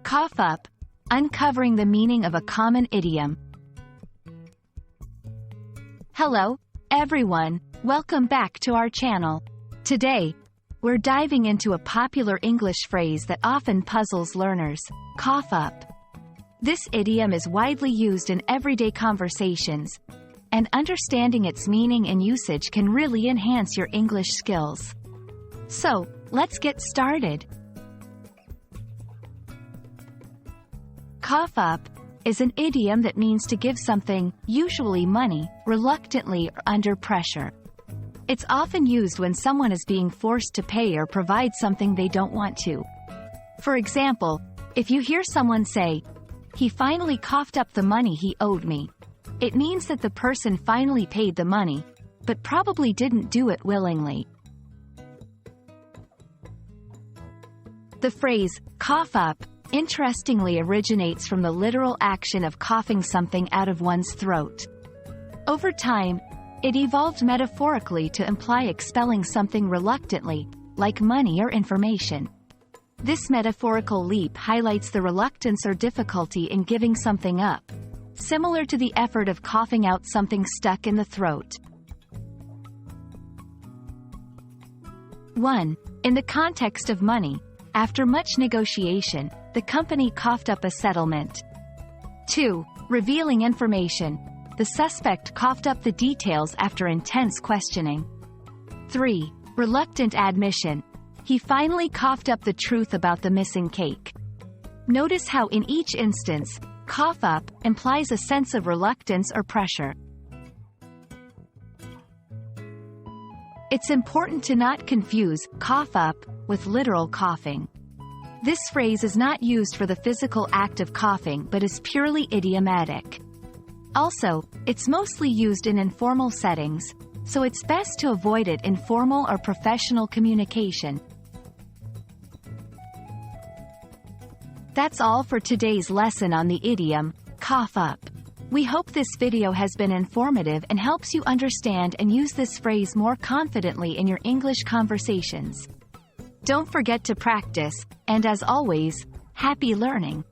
Cough up. Uncovering the meaning of a common idiom. Hello, everyone. Welcome back to our channel. Today, we're diving into a popular English phrase that often puzzles learners: cough up. This idiom is widely used in everyday conversations, and understanding its meaning and usage can really enhance your English skills. So, let's get started. Cough up is an idiom that means to give something, usually money, reluctantly or under pressure. It's often used when someone is being forced to pay or provide something they don't want to. For example, if you hear someone say, "He finally coughed up the money he owed me," it means that the person finally paid the money, but probably didn't do it willingly. The phrase, cough up, interestingly originates from the literal action of coughing something out of one's throat. Over time, it evolved metaphorically to imply expelling something reluctantly, like money or information. This metaphorical leap highlights the reluctance or difficulty in giving something up, similar to the effort of coughing out something stuck in the throat. 1. In the context of money, after much negotiation, the company coughed up a settlement. 2. Revealing information. The suspect coughed up the details after intense questioning. 3. Reluctant admission. He finally coughed up the truth about the missing cake. Notice how in each instance, cough up implies a sense of reluctance or pressure. It's important to not confuse cough up with literal coughing. This phrase is not used for the physical act of coughing but is purely idiomatic. Also, it's mostly used in informal settings, so it's best to avoid it in formal or professional communication. That's all for today's lesson on the idiom, cough up. We hope this video has been informative and helps you understand and use this phrase more confidently in your English conversations. Don't forget to practice, and as always, happy learning!